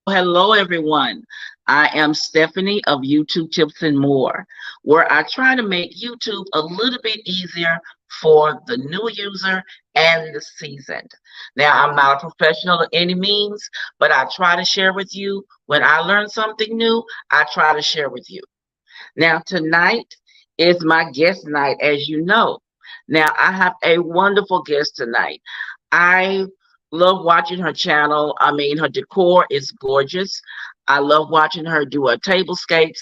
Hello, everyone. I am Stephanie of YouTube Tips and More, where I try to make YouTube a little bit easier for the new user and the seasoned. Now, I'm not a professional by any means, but I try to share with you when I learn something new, I try to share with you. Now, tonight is my guest night, as you know. Now, I have a wonderful guest tonight. I love watching her channel. I mean, her decor is gorgeous. I love watching her do her tablescapes.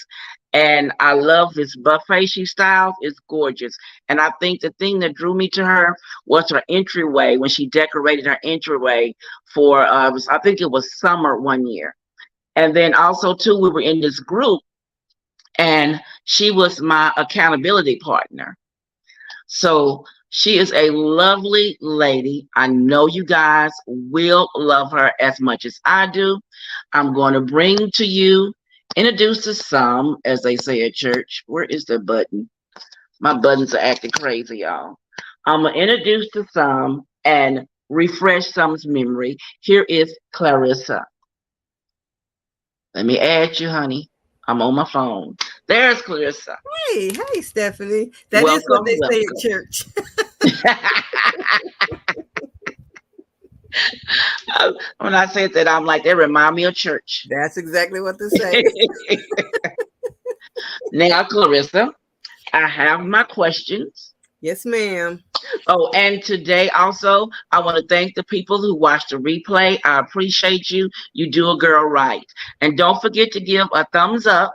And I love this buffet she styles. It's gorgeous. And I think the thing that drew me to her was her entryway when she decorated her entryway for, I think it was summer one year. And then also, too, we were in this group and she was my accountability partner. So she is a lovely lady. I know you guys will love her as much as I do. I'm going to bring to you, introduce to some, as they say at church. Where is the button? My buttons are acting crazy, y'all. I'm going to introduce to some and refresh some's memory. Here is Clearissa. Let me add you, honey. I'm on my phone. There's Clearissa. Hey, Stephanie. That is what Welcome, they say welcome. at church. When I said that, I'm like, they remind me of church. That's exactly what they say. Now, Clarissa, I have my questions. Yes, ma'am. Oh, and today also, I want to thank the people who watched the replay. I appreciate you. You do a girl right. And don't forget to give a thumbs up.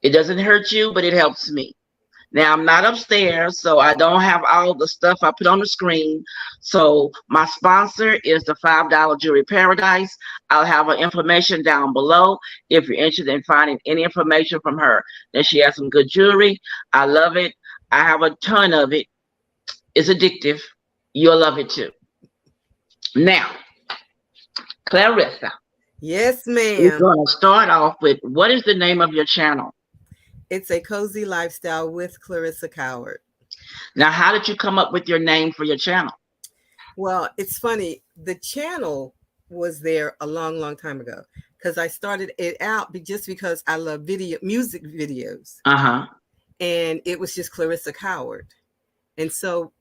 It doesn't hurt you, but it helps me. Now, I'm not upstairs, so I don't have all the stuff I put on the screen. So my sponsor is the $5 Jewelry Paradise. I'll have her information down below if you're interested in finding any information from her. Then she has some good jewelry. I love it. I have a ton of it. It's addictive. You'll love it too. Now, Clarissa, Yes, we're ma'am. going to start off with, what is the name of your channel? It's a cozy lifestyle with Clearissa Coward. Now, how did you come up with your name for your channel? Well, it's funny. The channel was there a long, long time ago because I started it out just because I love music videos. Uh-huh. And it was just Clearissa Coward. And so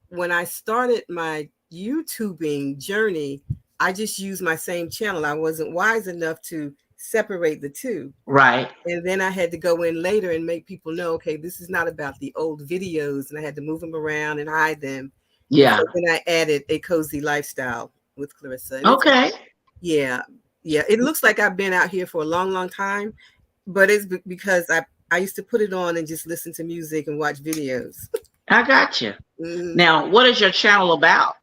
when I started my YouTubing journey, I just used my same channel. I wasn't wise enough to separate the two. Right. And then I had to go in later and make people know, okay, this is not about the old videos. And I had to move them around and hide them. Yeah. So then I added a cozy lifestyle with Clearissa. And okay. Yeah. It looks like I've been out here for a long, long time, but it's because I used to put it on and just listen to music and watch videos. I got you. Mm-hmm. Now, what is your channel about?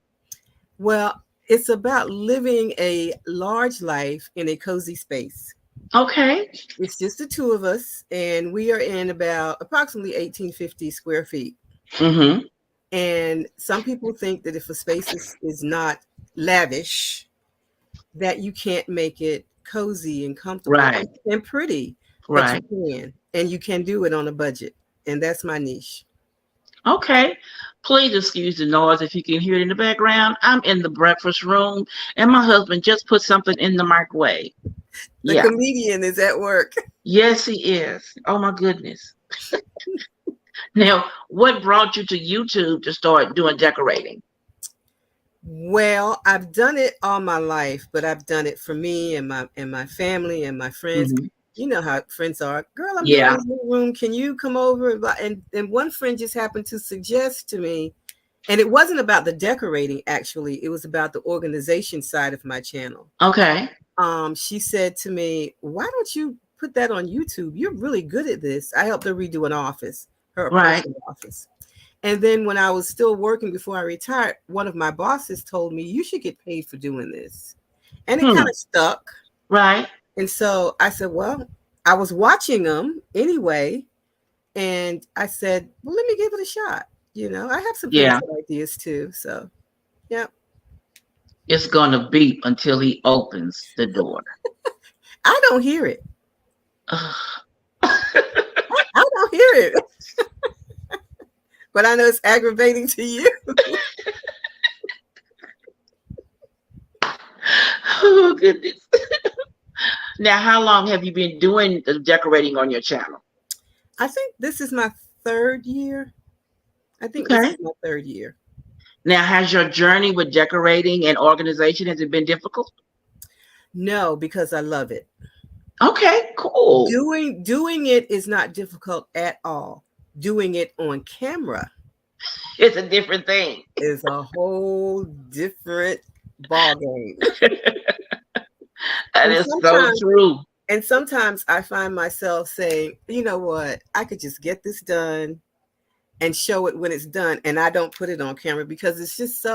Well, it's about living a large life in a cozy space. Okay. It's just the two of us, and we are in about approximately 1850 square feet. Mm-hmm. And some people think that if a space is not lavish, that you can't make it cozy and comfortable and pretty. Right. But you can, and you can do it on a budget. And that's my niche. Okay. Please excuse the noise if you can hear it in the background. I'm in the breakfast room, and my husband just put something in the microwave. The comedian is at work. Yes, he is. Oh, my goodness. Now, what brought you to YouTube to start doing decorating? Well, I've done it all my life, but I've done it for me and my family and my friends. Mm-hmm. You know how friends are. Girl, I'm in the room. Can you come over? And one friend just happened to suggest to me, and it wasn't about the decorating, actually. It was about the organization side of my channel. Okay. She said to me, why don't you put that on YouTube? You're really good at this. I helped her redo an office, her office. And then when I was still working before I retired, one of my bosses told me, you should get paid for doing this. And it kind of stuck. Right. And so I said, well, I was watching them anyway. And I said, well, let me give it a shot. You know, I have some ideas too. So, yeah. It's going to beep until he opens the door. I don't hear it. I don't hear it. But I know it's aggravating to you. Oh, goodness. Now, how long have you been doing the decorating on your channel? I think this is my 3rd year. I think this Okay. is my 3rd year. Now, has your journey with decorating and organization, has it been difficult? No, because I love it. Okay, cool. Doing it is not difficult at all. Doing it on camera, it's a different thing. Is a whole different ball game. That is so true. And sometimes I find myself saying, you know what, I could just get this done and show it when it's done, and I don't put it on camera because it's just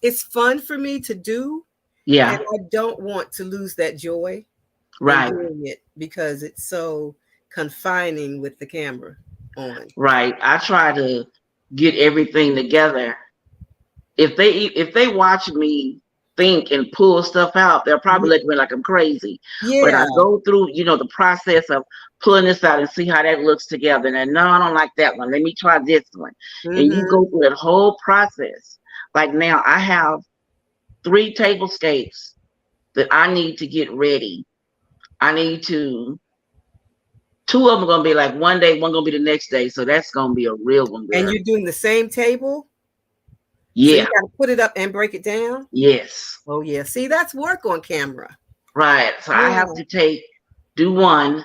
it's fun for me to do. Yeah. And I don't want to lose that joy. Right. Doing it because it's so confining with the camera on. Right. I try to get everything together. If they watch me think and pull stuff out, they'll probably look at me like I'm crazy. Yeah. But I go through, the process of pulling this out and see how that looks together. And no, I don't like that one. Let me try this one. And you go through that whole process. Like now, I have 3 tablescapes that I need to get ready. I need to. 2 of them are gonna be like one day, one gonna be the next day. So that's gonna be a real one. Girl. And you're doing the same table? Yeah. So you gotta put it up and break it down? Yes. Oh yeah. See, that's work on camera. Right. So I have to do one,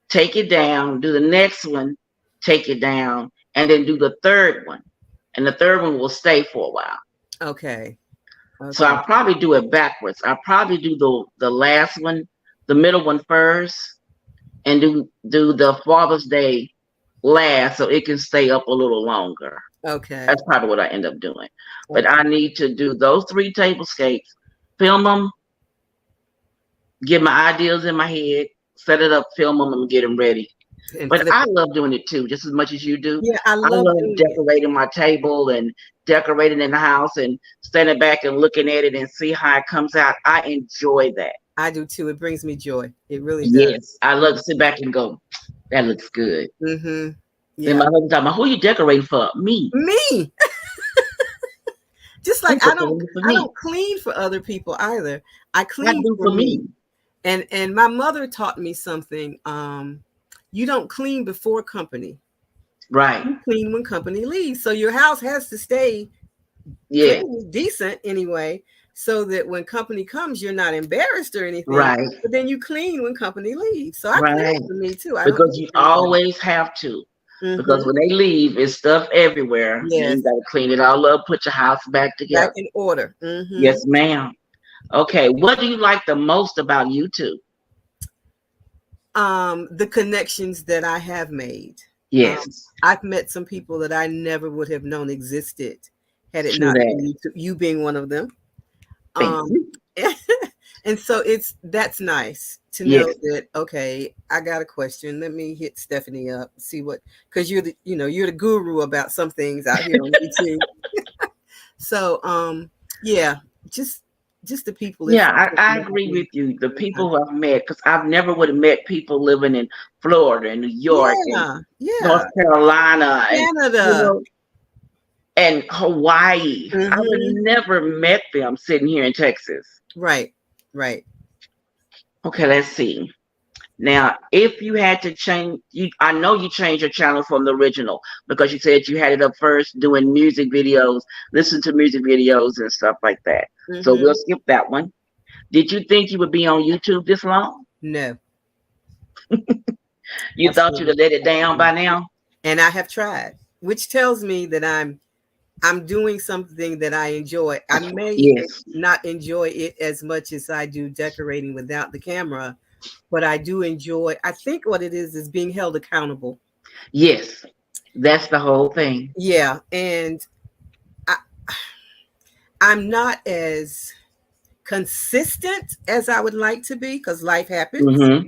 take it down, do the next one, take it down, and then do the 3rd one. And the 3rd one will stay for a while. Okay. So I'll probably do it backwards. I'll probably do the last one, the middle one first, and do the Father's Day last so it can stay up a little longer. Okay. That's probably what I end up doing. But I need to do those 3 tablescapes, film them, get my ideas in my head, set it up, film them, and get them ready. But I love doing it too, just as much as you do. Yeah, I love decorating my table and decorating in the house and standing back and looking at it and see how it comes out. I enjoy that. I do too. It brings me joy. It really does. Yes, I love to sit back and go, that looks good. Mm-hmm. Yeah. Then my husband's talking about, who are you decorating for? Me. Just like I don't clean for other people either. I clean for me. And my mother taught me something. You don't clean before company. Right. You clean when company leaves. So your house has to stay decent anyway, so that when company comes, you're not embarrassed or anything. Right. But then you clean when company leaves. So I clean for me too. Because you always have to. Mm-hmm. Because when they leave, it's stuff everywhere. Yes. You got to clean it all up, put your house back together. Back in order. Mm-hmm. Yes, ma'am. Okay. What do you like the most about YouTube? The connections that I have made. Yes. I've met some people that I never would have known existed had it not been you being one of them. And so that's nice to know that, okay, I got a question. Let me hit Stephanie up, see because you're the guru about some things out here on YouTube. So, just the people. Yeah, I agree with you. The people who I've met, because I've never would have met people living in Florida and New York and North Carolina, Canada, and Hawaii. Mm-hmm. I would never met them sitting here in Texas. Right. Okay, let's see. Now, if you had to change, I know you changed your channel from the original because you said you had it up first doing music videos, listen to music videos and stuff like that. Mm-hmm. So we'll skip that one. Did you think you would be on YouTube this long? No. You thought you'd have let it down by now? And I have tried, which tells me that I'm doing something that I enjoy. I may not enjoy it as much as I do decorating without the camera, but I do enjoy. I think what it is being held accountable. Yes, that's the whole thing. Yeah, and I'm not as consistent as I would like to be because life happens. Mm-hmm.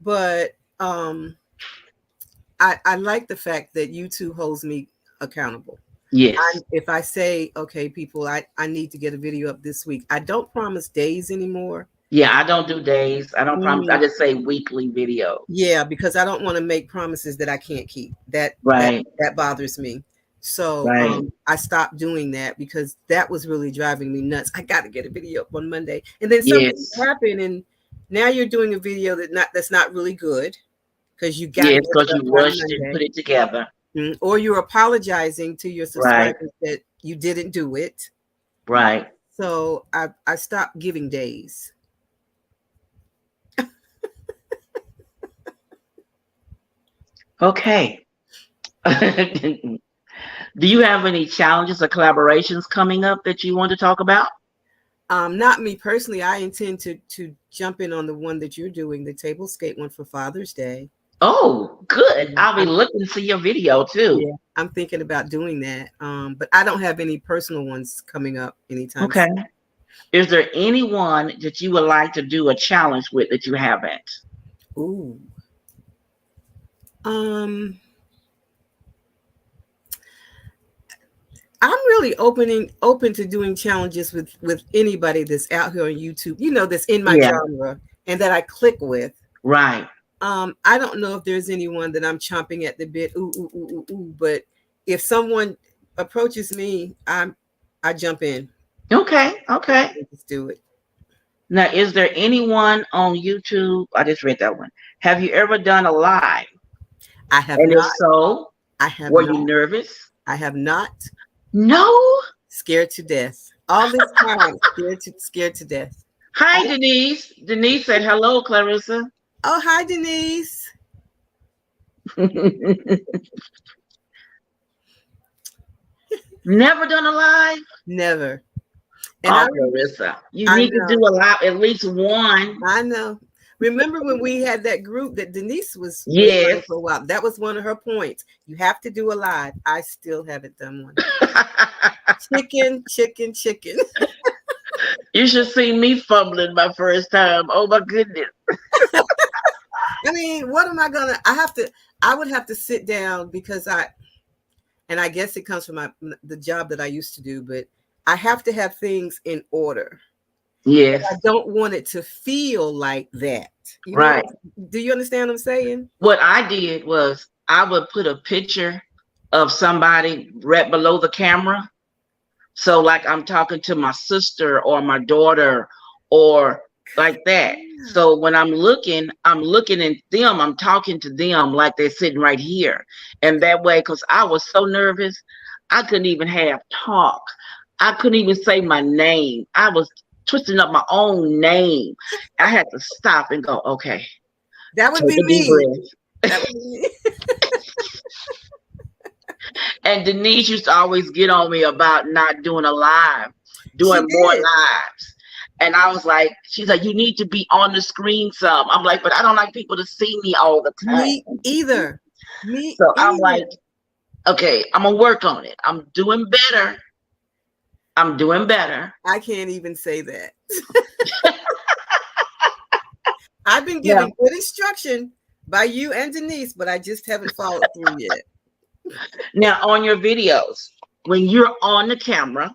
But I like the fact that YouTube holds me accountable. Yes. If I say, okay, people, I need to get a video up this week, I don't promise days anymore. Yeah, I don't do days. I don't promise. I just say weekly video. Yeah, because I don't want to make promises that I can't keep. That bothers me. So I stopped doing that because that was really driving me nuts. I got to get a video up on Monday. And then something happened and Now you're doing a video that's not really good because you got Yes, it because up you by rushed and Monday. put it together. Or you're apologizing to your subscribers that you didn't do it. Right. So I stopped giving days. Okay. Do you have any challenges or collaborations coming up that you want to talk about? Not me personally. I intend to jump in on the one that you're doing, the tablescape one for Father's Day. Oh, good. Yeah, I'll be looking to see your video too. yeah, I'm thinking about doing that. But I don't have any personal ones coming up anytime Okay. soon. Is there anyone that you would like to do a challenge with that you haven't? Ooh. I'm really open to doing challenges with anybody that's out here on YouTube, that's in my genre and that I click with. Right. I don't know if there's anyone that I'm chomping at the bit, ooh, but if someone approaches me, I jump in. Okay. Let's do it. Now, is there anyone on YouTube? I just read that one. Have you ever done a live? I have and not. If so, I have were not. you nervous? I have not. No. Scared to death. All this time, scared to death. Hi, Denise. Denise said hello, Clarissa. Oh, hi, Denise. Never done a live? Never. And Clarissa, you need to do a live, at least one. I know. Remember when we had that group that Denise was for a while? That was one of her points. You have to do a live. I still haven't done one. Chicken. You should see me fumbling my first time. Oh my goodness. I mean, what am I gonna? I would have to sit down because I guess it comes from the job that I used to do, but I have to have things in order. Yes. I don't want it to feel like that. Right. Do you understand what I'm saying? What I did was I would put a picture of somebody right below the camera. So like I'm talking to my sister or my daughter or like that. So when I'm looking at them, I'm talking to them like they're sitting right here. And that way, because I was so nervous, I couldn't even have talk. I couldn't even say my name. I was twisting up my own name. I had to stop and go, okay. That would be me. That would be me. And Denise used to always get on me about not doing a live, doing more lives. And I was like, she's like, you need to be on the screen some. I'm like, but I don't like people to see me all the time. Me either. I'm like, okay, I'm going to work on it. I'm doing better. I can't even say that. I've been given good instruction by you and Denise, but I just haven't followed through yet. Now, on your videos, when you're on the camera,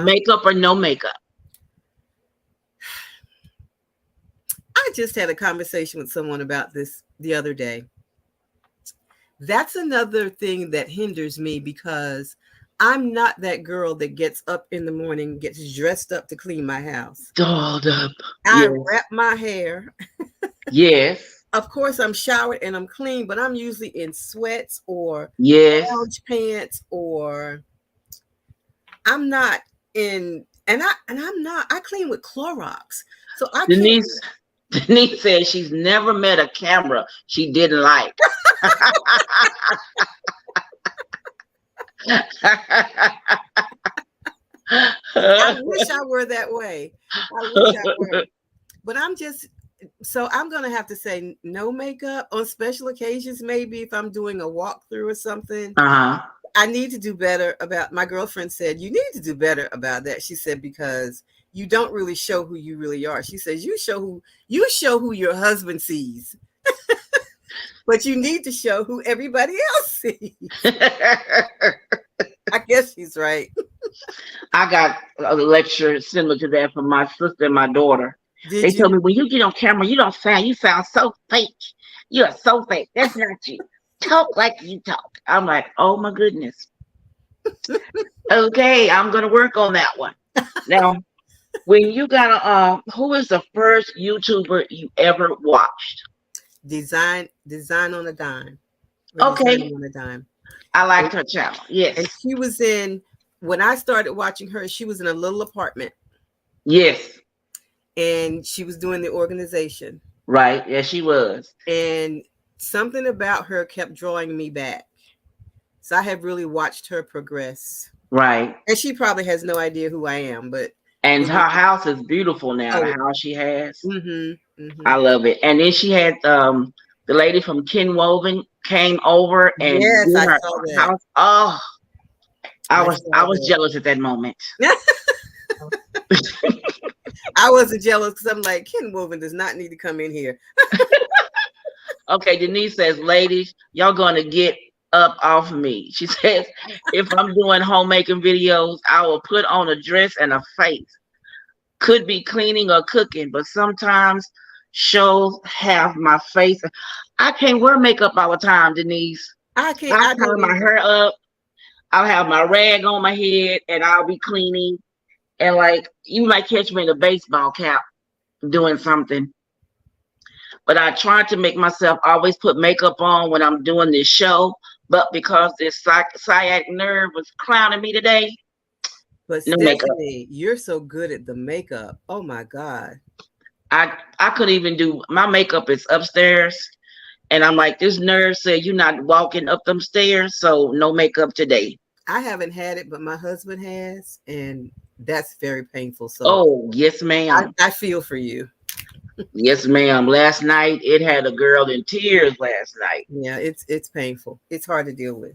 makeup or no makeup? I just had a conversation with someone about this the other day. That's another thing that hinders me because I'm not that girl that gets up in the morning, gets dressed up to clean my house. Dolled up. I wrap my hair. Yes. Of course, I'm showered and I'm clean, but I'm usually in sweats or lounge pants, or I'm not in, and I'm not. I clean with Clorox, so I can't. Denise said she's never met a camera she didn't like. I wish I were that way. I wish I were, but I'm just. So I'm going to have to say no makeup on special occasions. Maybe if I'm doing a walkthrough or something, I need to do better about. My girlfriend said, you need to do better about that. She said, because you don't really show who you really are. She says, you show who your husband sees, but you need to show who everybody else sees. I guess she's right. I got a lecture similar to that from my sister and my daughter. They told me, when you get on camera, you sound so fake. You are so fake. That's not you. Talk like you talk. I'm like, oh my goodness. Okay, I'm going to work on that one. Now, When you got who is the first YouTuber you ever watched? Design on a Dime. Or Okay. Designing on a Dime. I liked her channel. Yes. And she was in, when I started watching her, she was in a little apartment. Yes. And she was doing the organization. Right. Yes, she was. And something about her kept drawing me back. So I have really watched her progress. Right. And she probably has no idea who I am, but. And her house is beautiful now, the house she has. I love it. And then she had the lady from Ken Woven came over and yes, I her saw that. house. Oh, I was jealous at that moment. I wasn't jealous because I'm like, Ken Woven does not need to come in here. Okay, Denise says, ladies, y'all gonna get up off of me. She says, if I'm doing homemaking videos, I will put on a dress and a face. Could be cleaning or cooking, but sometimes shows have my face. I can't wear makeup all the time, Denise. I turn my hair up. I'll have my rag on my head and I'll be cleaning. And like, you might catch me in a baseball cap doing something. But I try to make myself always put makeup on when I'm doing this show. But because this sciatic nerve was clowning me today, but no Stephanie, you're so good at the makeup. Oh my God. I couldn't even do, my makeup is upstairs. And I'm like, this nerve said you're not walking up them stairs, so no makeup today. I haven't had it, but my husband has, and that's very painful. So oh, yes, ma'am. I feel for you. Yes, ma'am. Last night it had a girl in tears last night. Yeah, it's painful. It's hard to deal with.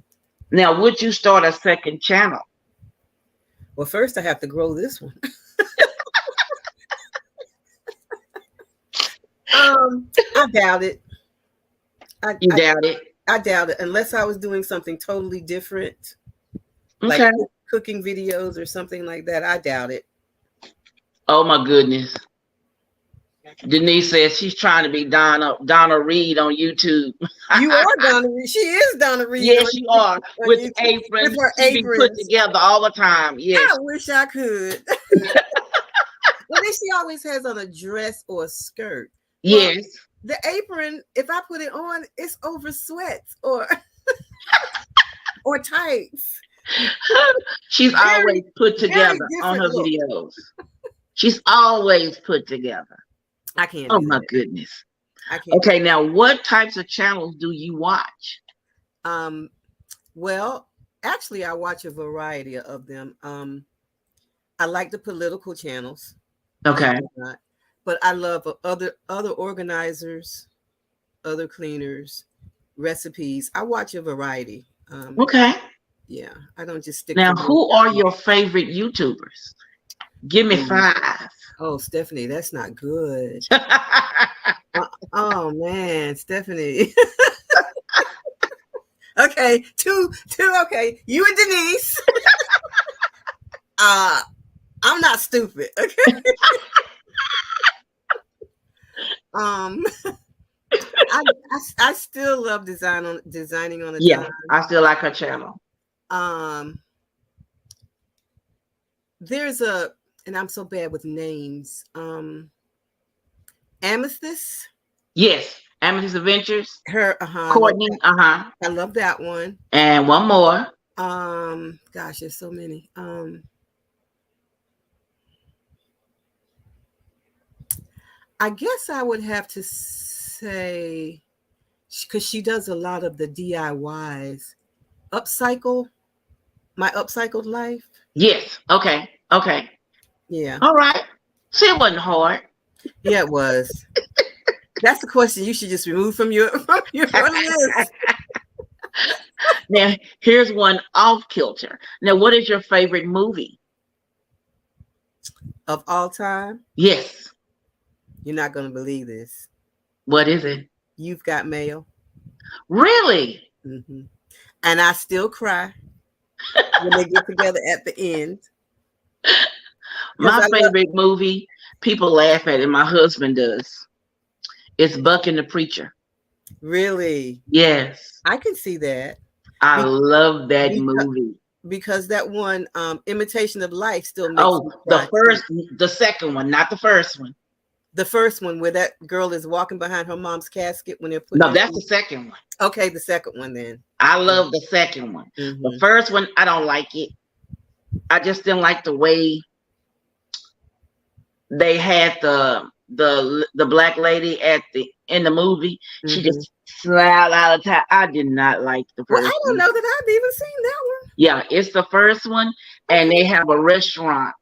Now, would you start a second channel? Well, first I have to grow this one. I doubt it. You doubt it? I doubt it, unless I was doing something totally different, okay, like cooking videos or something like that. I doubt it. Oh my goodness. Denise says she's trying to be Donna Reed on YouTube. You are Donna Reed. She is Donna Reed. Yes, you are. With aprons. With her aprons put together all the time. Yes. I wish I could. Well, then she always has on a dress or a skirt. Yes. Well, the apron, if I put it on, it's over sweats or or tights. She's always put together on her videos. She's always put together. I can't. Oh my goodness. I can't. Okay, now what types of channels do you watch? Well, actually, I watch a variety of them. I like the political channels. Okay. But I love other organizers, other cleaners, recipes. I watch a variety. Okay. Yeah, I don't just stick. Now, who are your favorite YouTubers? Give me 5. Oh, Stephanie, that's not good. Oh man, Stephanie. Okay, two. Okay, you and Denise. I'm not stupid. Okay. I still love designing on a dime. I still like her channel. There's and I'm so bad with names. Amethyst. Yes, Amethyst Adventures. Her Courtney. I love that one. And one more. Gosh, there's so many. I guess I would have to say, because she does a lot of the DIYs. My upcycled life. Yes. Okay. Yeah. All right. See, it wasn't hard. Yeah, it was. That's the question you should just remove from your list. Now, here's one off kilter. Now, what is your favorite movie? Of all time? Yes. You're not going to believe this. What is it? You've Got Mail. Really? Mm-hmm. And I still cry when they get together at the end. My favorite movie, people laugh at it. My husband does. It's Buck and the Preacher. Really? Yes. I can see that. I love that movie. because that one Imitation of Life still makes me cry. The second one, not the first one. The first one where that girl is walking behind her mom's casket when they're putting. No, that's the second one. Okay, the second one then. I love the second one. The first one, I don't like it. I just didn't like the way they had the black lady in the movie. She just smiled all the time. I did not like the first one. I don't know that I've even seen that one. Yeah, it's the first one, and they have a restaurant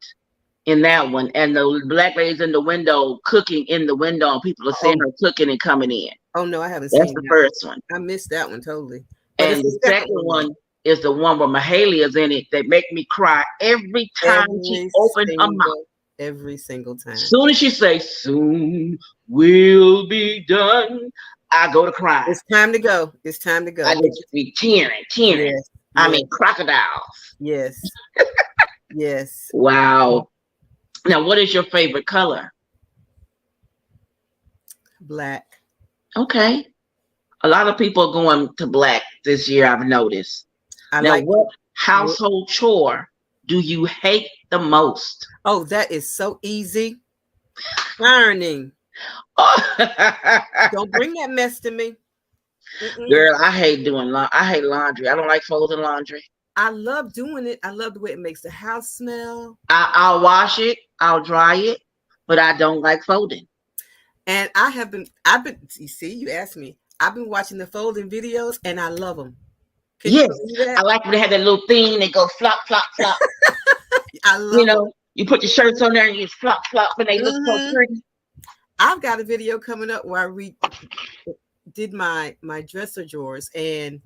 in that one, and the black lady's in the window cooking in the window, and people are seeing her cooking and coming in. Oh no, I haven't seen that. That's the first one. I missed that one totally. But and the second one is the one where Mahalia is in it that make me cry every time she opens her mouth. Every single time. As soon as she says, "Soon will be done," I go to cry. It's time to go. It's time to go. I just be tearing. Yes. I mean, crocodiles. Yes. Yes. Wow. Now, what is your favorite color? Black. Okay. A lot of people are going to black this year, I've noticed. What household chore do you hate the most? Oh, that is so easy. Ironing. Don't bring that mess to me. Girl, I hate doing I hate laundry. I don't like folding laundry. I love doing it. I love the way it makes the house smell. I'll wash it, I'll dry it, but I don't like folding. And I've been, you see, you asked me. I've been watching the folding videos and I love them. Yes, I like when they have that little thing that goes flop, flop, flop. I love you put your shirts on there and you flop, flop, and they look so pretty. I've got a video coming up where I did my dresser drawers, and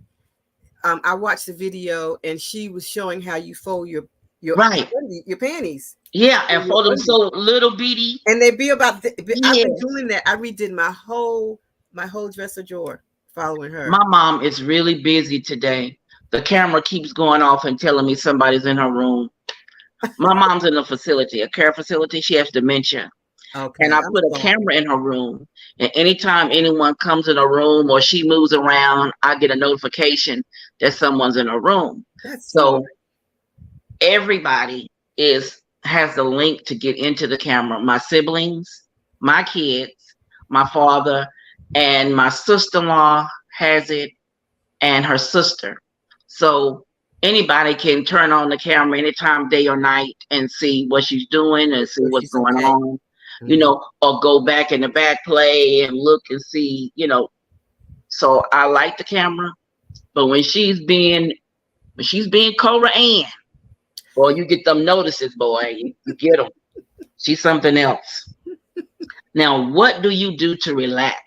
I watched the video, and she was showing how you fold your panties. Yeah, and fold them so little bitty, and they be about. I've been doing that. I redid my whole dresser drawer following her. My mom is really busy today. The camera keeps going off and telling me somebody's in her room. My mom's in a care facility. She has dementia. Okay, and I put a camera in her room, and anytime anyone comes in a room or she moves around, I get a notification that someone's in a room. So everybody has the link to get into the camera. My siblings, my kids, my father, and my sister-in-law has it, and her sister. So anybody can turn on the camera anytime, day or night, and see what she's doing and see what's going on. Or go back in the back play and look and see, So I like the camera, but when she's being Cora Ann, boy, you get them notices, boy. You get them. She's something else. Now, what do you do to relax?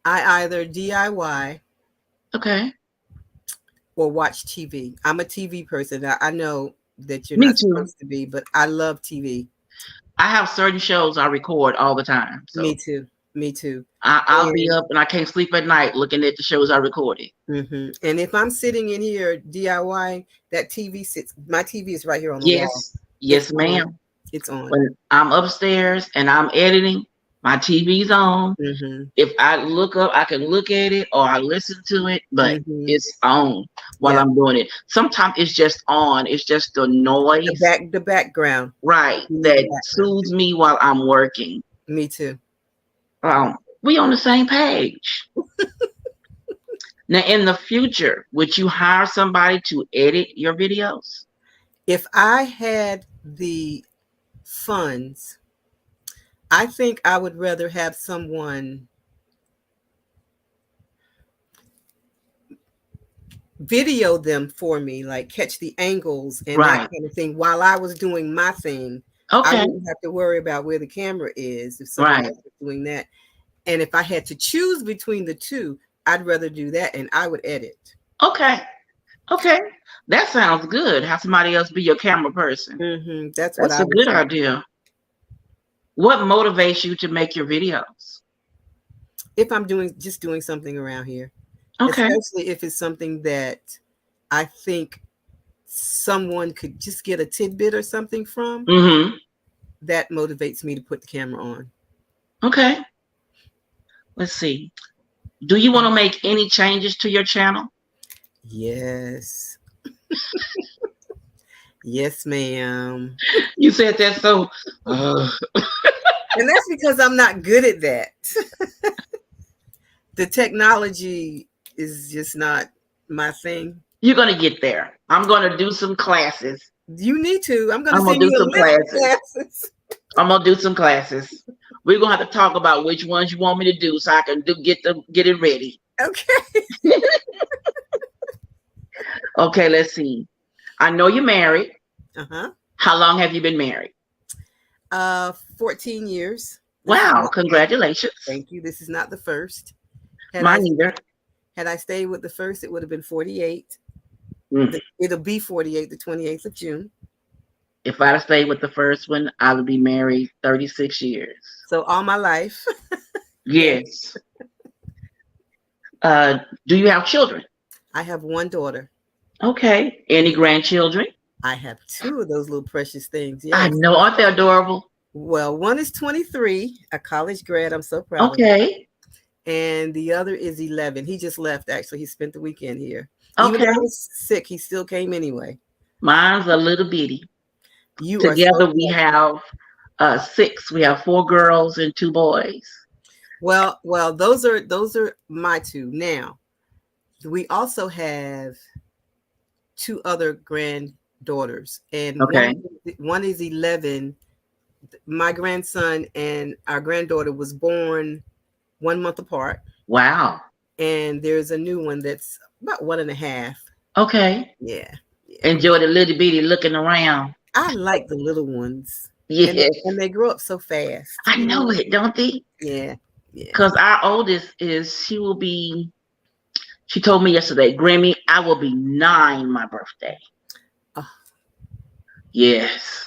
I either DIY. Okay. Or watch TV. I'm a TV person. I know that you're not supposed to be, but I love TV. I have certain shows I record all the time. So. Me too. I'll be up and I can't sleep at night looking at the shows I recorded. And if I'm sitting in here DIY, that my TV is right here on the wall. Yes, ma'am. It's on. When I'm upstairs and I'm editing, my TV's on. If I look up, I can look at it or I listen to it, but it's on while I'm doing it. Sometimes it's just on. It's just the noise. The background. Right. That soothes me while I'm working. Me too. We on the same page. Now, in the future, would you hire somebody to edit your videos? If I had the funds, I think I would rather have someone video them for me, like catch the angles and that kind of thing while I was doing my thing. Okay. I wouldn't have to worry about where the camera is if someone else was doing that. And if I had to choose between the two, I'd rather do that, and I would edit. Okay. That sounds good. Have somebody else be your camera person. That's a good idea. What motivates you to make your videos? If I'm just doing something around here. Okay. Especially if it's something that I think someone could just get a tidbit or something from. That motivates me to put the camera on. Okay. Let's see. Do you want to make any changes to your channel? Yes. Yes, ma'am. You said that so. And that's because I'm not good at that. The technology is just not my thing. You're going to get there. I'm going to do some classes. You need to. I'm going to I'm going send to you do a some list of classes. classes. I'm going to do some classes. We're going to have to talk about which ones you want me to do so I can get it ready. Okay. Okay, let's see. I know you're married. Uh-huh. How long have you been married? 14 years. Wow, congratulations. Thank you. This is not the first. Mine either. Had I stayed with the first, it would have been 48. Mm. It'll be 48 the 28th of June. If I'd have stayed with the first one, I would be married 36 years. So all my life. Yes. Do you have children? I have one daughter. Okay. Any grandchildren? I have two of those little precious things. Yes. I know. Aren't they adorable? Well, one is 23, a college grad. I'm so proud. Okay. And the other is 11. He just left, actually. He spent the weekend here. Okay. Even though I was sick, he still came anyway. Mine's a little bitty. Together we have 6. We have 4 girls and 2 boys. Well, those are my 2. Now, we also have 2 other granddaughters, and one is 11. My grandson and our granddaughter was born 1 month apart. Wow. And there's a new one that's about 1.5. Okay. Yeah. Enjoy the little bitty looking around. I like the little ones. Yes. And they grow up so fast. I know it, don't they? Yeah. Because our oldest she told me yesterday, Grammy, I will be 9 my birthday. Oh. Yes.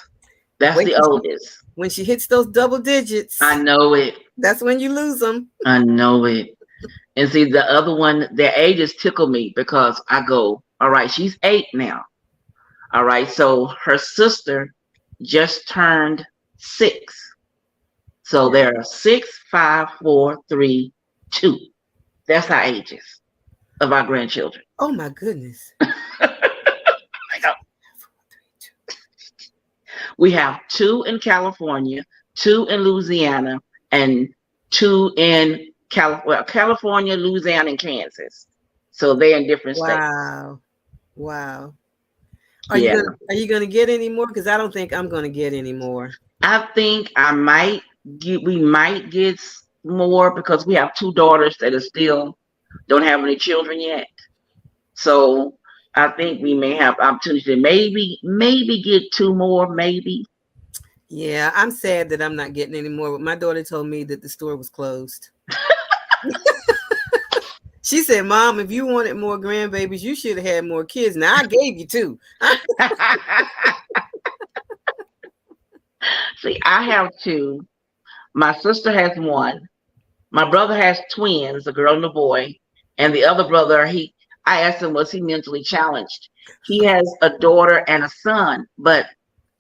That's the oldest. When she hits those double digits. I know it. That's when you lose them. I know it. And see, the other one, their ages tickle me because I go, all right, she's 8 now. All right. So her sister just turned 6. So there are 6, 5, 4, 3, 2. That's our ages of our grandchildren. Oh my goodness. We have 2 in California, 2 in Louisiana, and 2 in California, Louisiana, and Kansas. So they're in different states. Wow. Are you going to get any more? Because I don't think I'm going to get any more. I think we might get more because we have 2 daughters that are still don't have any children yet. So I think we may have opportunity to maybe get 2 more, maybe. Yeah, I'm sad that I'm not getting any more. But my daughter told me that the store was closed. She said, Mom, if you wanted more grandbabies, you should have had more kids. Now I gave you 2. See, I have 2. My sister has 1. My brother has twins, a girl and a boy. And the other brother, I asked him, was he mentally challenged? He has a daughter and a son, but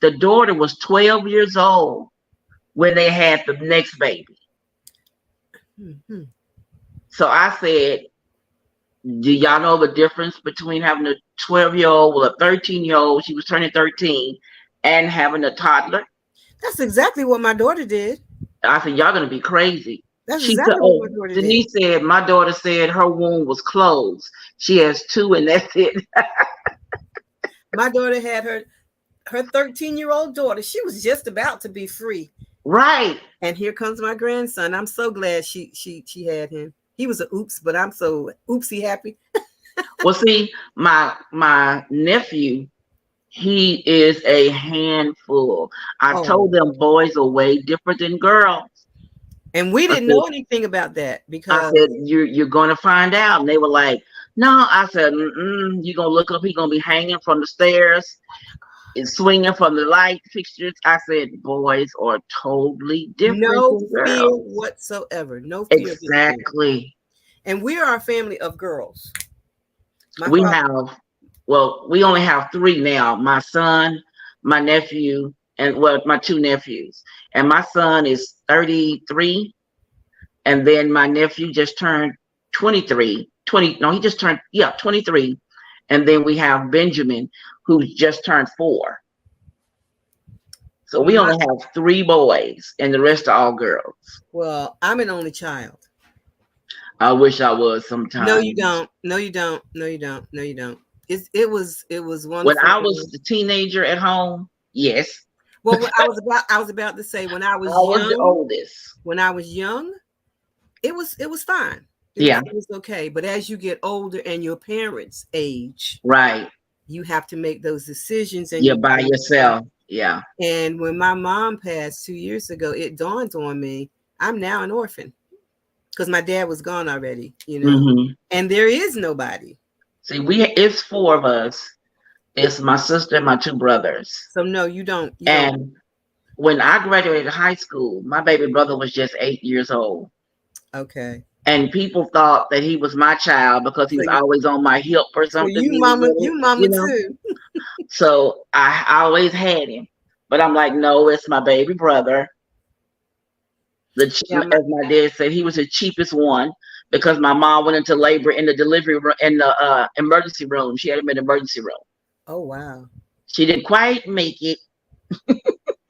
the daughter was 12 years old when they had the next baby. Mm-hmm. So I said, do y'all know the difference between having a 12-year-old with a 13-year-old, she was turning 13, and having a toddler? That's exactly what my daughter did. I said, y'all going to be crazy. That's exactly what my daughter did. Denise said, my daughter said her womb was closed. She has 2 and that's it. My daughter had her 13-year-old daughter. She was just about to be free. Right. And here comes my grandson. I'm so glad she had him. He was an oops, but I'm so oopsie happy. Well, see, my nephew, he is a handful. I told them boys are way different than girls. And we didn't know anything about that because I said, you're going to find out. And they were like, no. I said, you're going to look up. He's going to be hanging from the stairs and swinging from the light fixtures. I said, boys are totally different. No fear whatsoever. No fear. Exactly. And we are a family of girls. We only have 3 now. My son, my nephew, and my 2 nephews. And my son is 33. And then my nephew just turned 23, 20. No, he just turned 23. And then we have Benjamin, who's just turned 4. So we only have 3 boys, and the rest are all girls. Well, I'm an only child. I wish I was sometimes. No, you don't. No, you don't. No, you don't. No, you don't. It was wonderful. When I was the teenager at home, yes. Well, I was about to say when I was young, the oldest. When I was young, it was fine. It was okay. But as you get older and your parents age, right, you have to make those decisions, and you're by yourself. Yeah. And when my mom passed 2 years ago, it dawned on me I'm now an orphan because my dad was gone already, you know, and there is nobody. See, it's 4 of us. It's my sister and my 2 brothers. So no, you don't. And when I graduated high school, my baby brother was just 8 years old. Okay. And people thought that he was my child because he was always on my hip or something. So you mama too. So I always had him. But I'm like, no, it's my baby brother. As my dad said, he was the cheapest one because my mom went into labor in the delivery room, in the emergency room. She had him in the emergency room. Oh, wow. She didn't quite make it.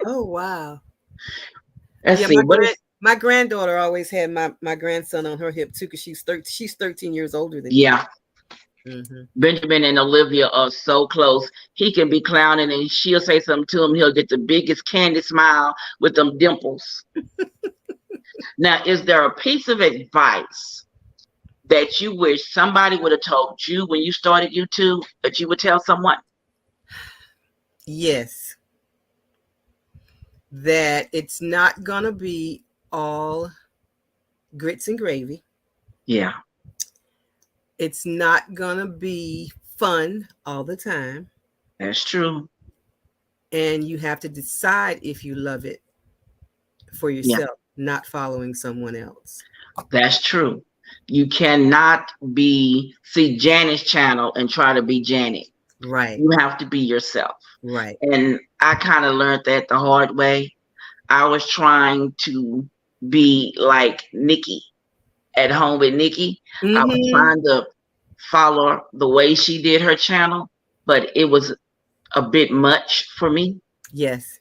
Oh, wow. Let's see. My granddaughter always had my grandson on her hip too because she's 13 years older than me. Benjamin and Olivia are so close. He can be clowning and she'll say something to him. He'll get the biggest candy smile with them dimples. Now, is there a piece of advice that you wish somebody would have told you when you started YouTube that you would tell someone? Yes. That it's not going to be all grits and gravy. Yeah. It's not going to be fun all the time. That's true. And you have to decide if you love it for yourself, not following someone else. That's true. You cannot see Janet's channel and try to be Janet. Right. You have to be yourself. Right. And I kind of learned that the hard way. I was trying to be like Nikki at home with Nikki. I was trying to follow the way she did her channel, but it was a bit much for me. Yes.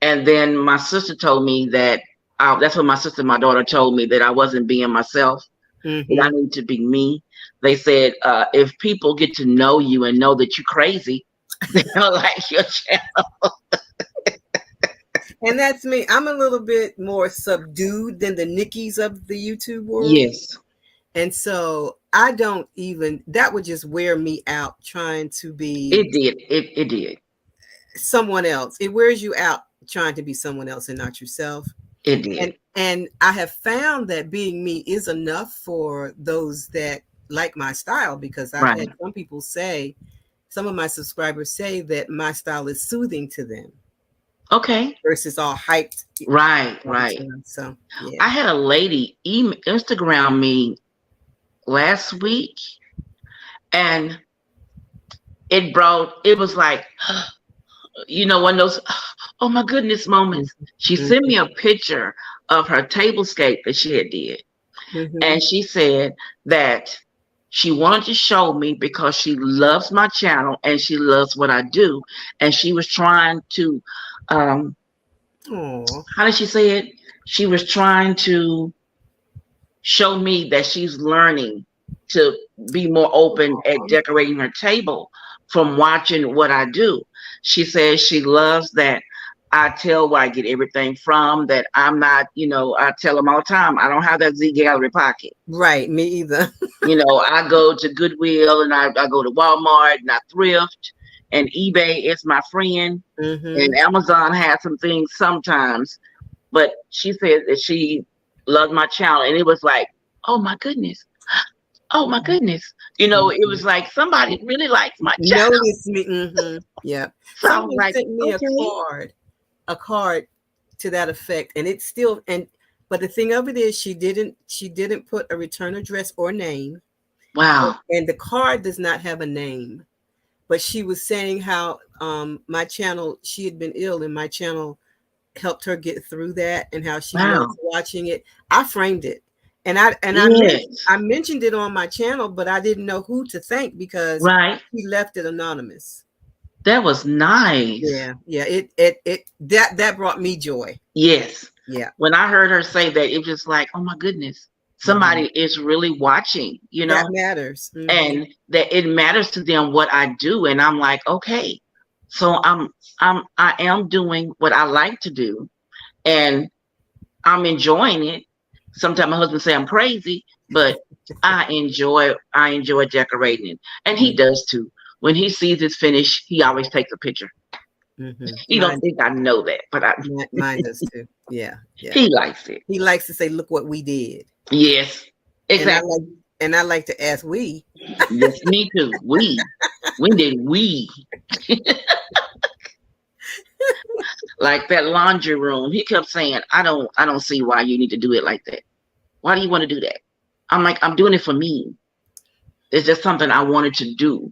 And then my sister told me that that's what my sister and my daughter told me, that I wasn't being myself. That I need to be me. They said, if people get to know you and know that you're crazy, they'll like your channel. And that's me. I'm a little bit more subdued than the Nickies of the YouTube world. Yes. And so I don't even, that would just wear me out trying to be. It did. It did. Someone else. It wears you out trying to be someone else and not yourself. It did. And I have found that being me is enough for those that like my style, because I've had some people say, some of my subscribers say that my style is soothing to them. Okay. Versus all hyped. Right. So yeah. I had a lady Instagram me last week, and it was like, one of those, oh my goodness moments. She sent me a picture of her tablescape that she had did. And she said that she wanted to show me because she loves my channel and she loves what I do. And she was trying to, how did she say it? She was trying to show me that she's learning to be more open at decorating her table from watching what I do. She says she loves that I tell where I get everything from, that I'm not, I tell them all the time, I don't have that Z Gallery pocket. Right, me either. I go to Goodwill and I go to Walmart and I thrift, and eBay is my friend, and Amazon has some things sometimes. But she said that she loved my channel, and it was like, oh my goodness. Oh my goodness. It was like somebody really likes my channel. Notice me. Yeah. So someone sent me a card to that effect, and it's still, but the thing of it is she didn't put a return address or name. Wow. And the card does not have a name, but she was saying how my channel, she had been ill and my channel helped her get through that, and how she loves watching it. I framed it, And I Yes. mentioned it on my channel, but I didn't know who to thank because Right. he left it anonymous. That was nice. Yeah, yeah. That brought me joy. Yes. Yeah. When I heard her say that, it was just like, oh my goodness, somebody is really watching, That matters. and that it matters to them what I do. And I'm like, okay, so I am doing what I like to do, and I'm enjoying it. Sometimes my husband say I'm crazy, but I enjoy decorating it, and he does too. When he sees it's finished, he always takes a picture. He don't think I know that, but mine does too. Yeah, yeah. He likes it. He likes to say, "Look what we did." Yes, exactly. And I like to ask we. Yes, me too. We. When did we? Like that laundry room. He kept saying, I don't see why you need to do it like that. Why do you want to do that? I'm like, I'm doing it for me. It's just something I wanted to do.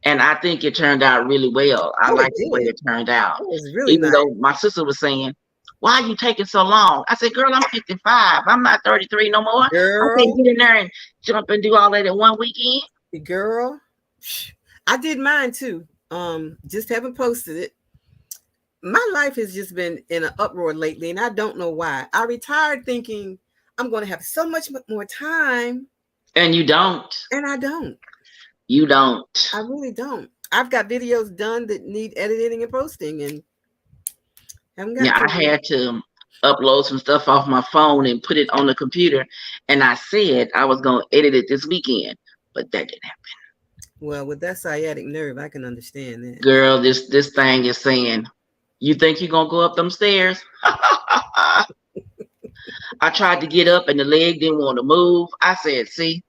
And I think it turned out really well. I like the way it turned out. It was really Even nice. though my sister was saying, why are you taking so long? I said, girl, I'm 55. I'm not 33 no more. Girl, I can't get in there and jump and do all that in one weekend. Girl, I did mine too. Just haven't posted it. My life has just been in an uproar lately, and I don't know why. I retired thinking I'm going to have so much more time. And you don't. And I don't. You don't. I really don't. I've got videos done that need editing and posting, and haven't got. Yeah, I had to upload some stuff off my phone and put it on the computer, and I said I was going to edit it this weekend, but that didn't happen. Well, with that sciatic nerve, I can understand that. Girl, this thing is saying, you think you're going to go up them stairs? I tried to get up and the leg didn't want to move. I said, see,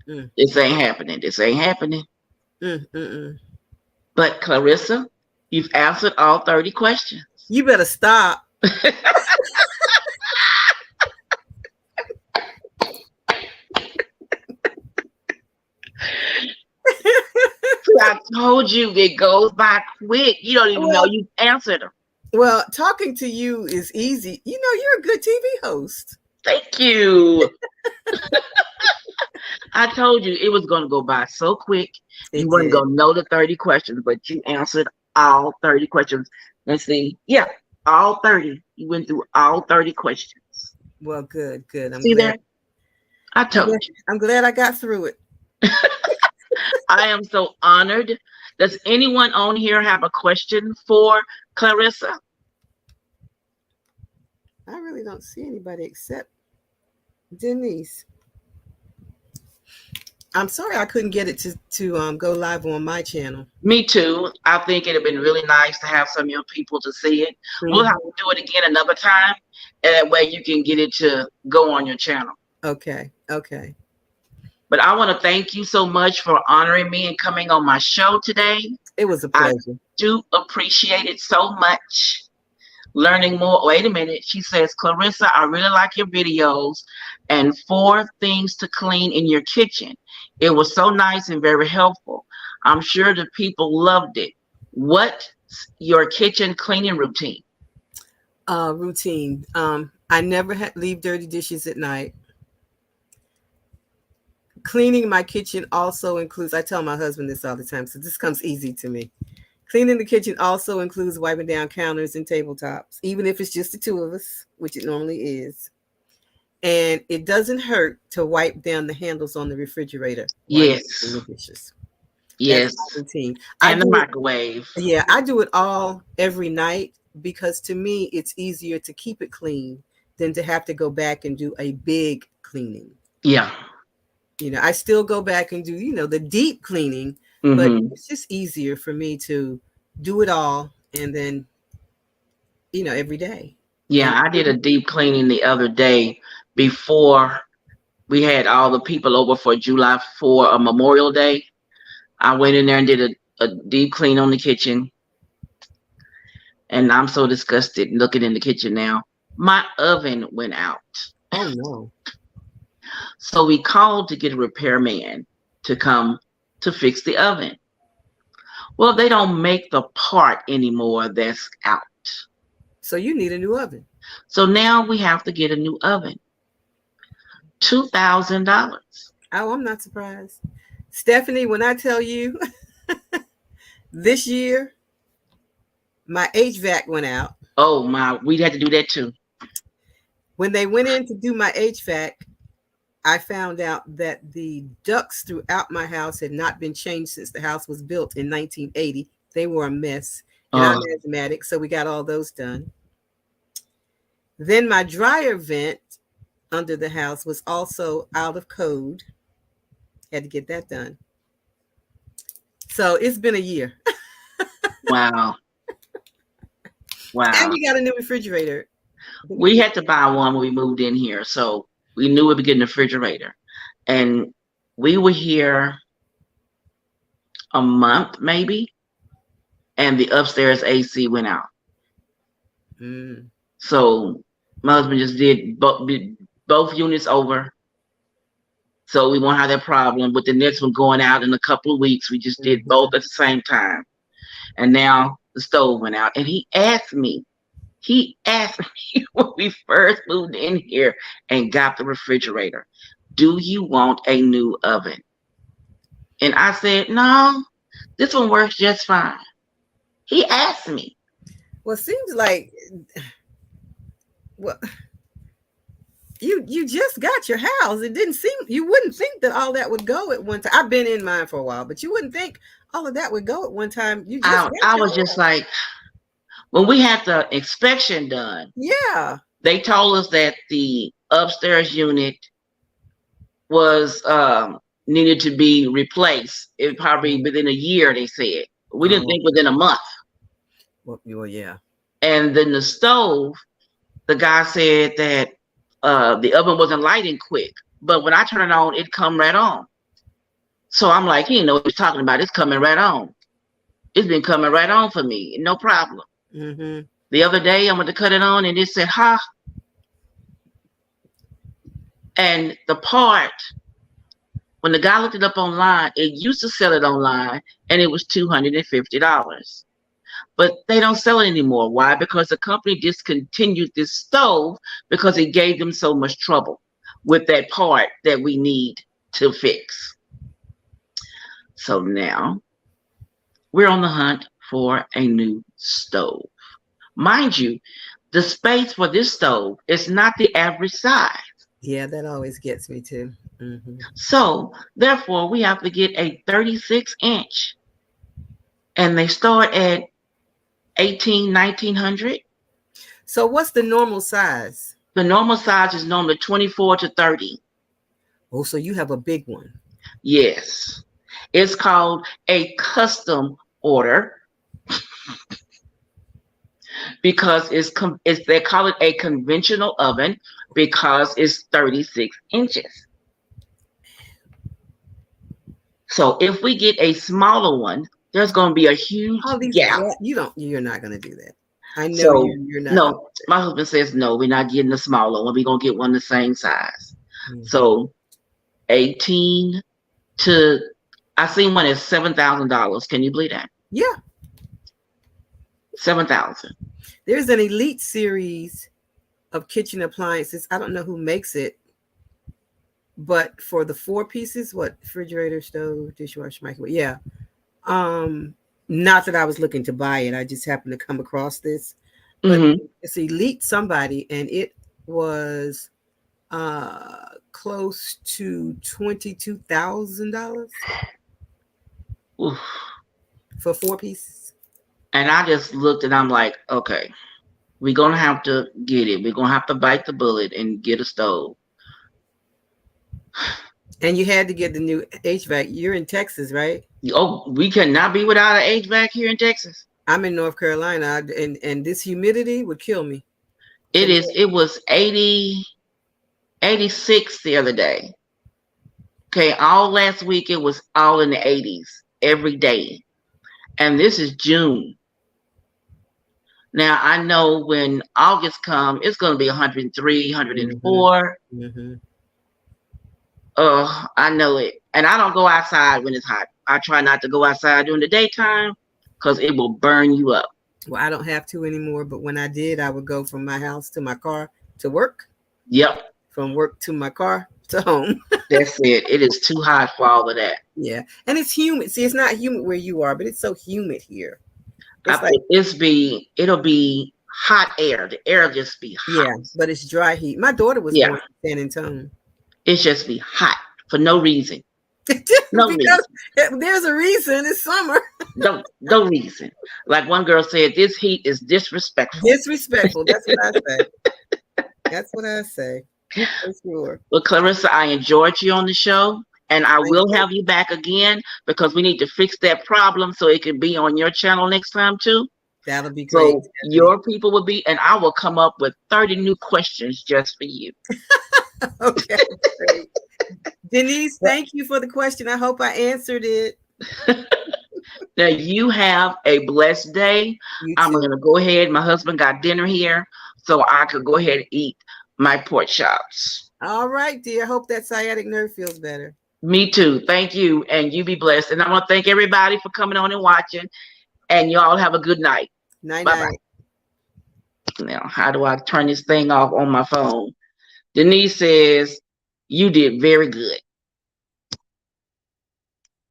this ain't happening. This ain't happening. But Clarissa, you've answered all 30 questions. You better stop. I told you it goes by quick. You don't even know you answered them. Well, talking to you is easy. You know, you're a good TV host. Thank you. I told you it was going to go by so quick. You weren't going to know the 30 questions, but you answered all 30 questions. Let's see. Yeah, all 30. You went through all 30 questions. Well, good. I'm see glad. That? I told you. I'm glad I got through it. I am so honored. Does anyone on here have a question for Clarissa? I really don't see anybody except Denise. I'm sorry I couldn't get it to go live on my channel. Me too. I think it'd have been really nice to have some of your people to see it. We'll have to do it again another time, and that way you can get it to go on your channel. Okay. But I want to thank you so much for honoring me and coming on my show today. It was a pleasure. I do appreciate it so much. Learning more. Wait a minute. She says, Clarissa, I really like your videos and 4 things to clean in your kitchen. It was so nice and very helpful. I'm sure the people loved it. What's your kitchen cleaning routine? I never leave dirty dishes at night. Cleaning my kitchen also includes, I tell my husband this all the time, so this comes easy to me. Cleaning the kitchen also includes wiping down counters and tabletops, even if it's just the 2 of us, which it normally is. And it doesn't hurt to wipe down the handles on the refrigerator. Yes. The dishes. Yes. That's my routine. And the microwave. Yeah, I do it all every night because to me, it's easier to keep it clean than to have to go back and do a big cleaning. Yeah. You know, I still go back and do, the deep cleaning, but it's just easier for me to do it all and then, every day. Yeah, I did a deep cleaning the other day before we had all the people over for July 4th, Memorial Day. I went in there and did a deep clean on the kitchen. And I'm so disgusted looking in the kitchen now. My oven went out. Oh, no. So we called to get a repairman to come to fix the oven. Well, they don't make the part anymore that's out. So you need a new oven. So now we have to get a new oven. $2,000. Oh, I'm not surprised. Stephanie, when I tell you this year my HVAC went out. Oh my, we had to do that too. When they went in to do my HVAC, I found out that the ducts throughout my house had not been changed since the house was built in 1980. They were a mess. And I'm asthmatic, so we got all those done. Then my dryer vent under the house was also out of code. Had to get that done. So it's been a year. Wow. Wow. And we got a new refrigerator. We had to buy one when we moved in here. So we knew we'd be getting a refrigerator. And we were here a month maybe. And the upstairs AC went out. So my husband just did both units over. So we won't have that problem with the next one going out in a couple of weeks. We just did both at the same time. And now the stove went out. And he asked me when we first moved in here and got the refrigerator, do you want a new oven? And I said, no, this one works just fine. He asked me. Well, it seems like, well, you just got your house. It didn't seem, you wouldn't think that all that would go at one time. I've been in mine for a while, but you wouldn't think all of that would go at one time. You just I was just like, when we had the inspection done, yeah, they told us that the upstairs unit was needed to be replaced. It probably within a year, they said. We didn't think within a month. Well, yeah. And then the stove, the guy said that the oven wasn't lighting quick, but when I turn it on, it come right on. So I'm like, he didn't know what he's talking about. It's coming right on. It's been coming right on for me, no problem. The other day, I went to cut it on, and it said, "Ha." And the part, when the guy looked it up online, it used to sell it online, and it was $250. But they don't sell it anymore. Why? Because the company discontinued this stove because it gave them so much trouble with that part that we need to fix. So now we're on the hunt for a new stove. Mind you, the space for this stove is not the average size. Yeah, that always gets me too. So therefore, we have to get a 36-inch, and they start at $1,900. So what's the normal size? The normal size is normally 24 to 30. Oh, so you have a big one. Yes. It's called a custom order because they call it a conventional oven because it's 36 inches. So if we get a smaller one, there's going to be a huge gap. You're not going to do that. I know you're not. No, my husband says, no, we're not getting the smaller one. We're going to get one the same size. So 18 to, I seen one at $7,000. Can you believe that? Yeah. 7,000. There's an elite series of kitchen appliances. I don't know who makes it, but for the 4 pieces, refrigerator, stove, dishwasher, microwave. Yeah. Not that I was looking to buy it. I just happened to come across this. But it's elite somebody, and it was close to $22,000 for 4 pieces. And I just looked and I'm like, okay, we're going to have to get it. We're going to have to bite the bullet and get a stove. And you had to get the new HVAC. You're in Texas, right? Oh, we cannot be without an HVAC here in Texas. I'm in North Carolina, and this humidity would kill me. It was 86 the other day. Okay, all last week it was all in the 80s every day. And this is June. Now, I know when August comes, it's going to be 103, 104. I know it. And I don't go outside when it's hot. I try not to go outside during the daytime because it will burn you up. Well, I don't have to anymore. But when I did, I would go from my house to my car to work. Yep. from work to my car to home. That's it. It is too hot for all of that. Yeah, and it's humid. See, it's not humid where you are, but it's so humid here. It's like it'll be hot air. The air just be hot. Yeah, but it's dry heat. My daughter was born in San Antonio. It's just be hot for no reason. No reason. There's a reason. It's summer. No reason. Like one girl said, this heat is disrespectful. Disrespectful. That's what I say. That's what I say. For sure. Well, Clearissa, I enjoyed you on the show, and I will have you back again because we need to fix that problem so it can be on your channel next time too. That'll be great. So your people will be, and I will come up with 30 new questions just for you. Okay, great. Denise, thank you for the question. I hope I answered it. Now you have a blessed day. I'm going to go ahead. My husband got dinner here, so I could go ahead and eat my pork chops. All right, dear. Hope that sciatic nerve feels better. Me too. Thank you, and you be blessed. And I want to thank everybody for coming on and watching. And y'all have a good night. Night. Bye-bye. Now, how do I turn this thing off on my phone? Denise says, you did very good.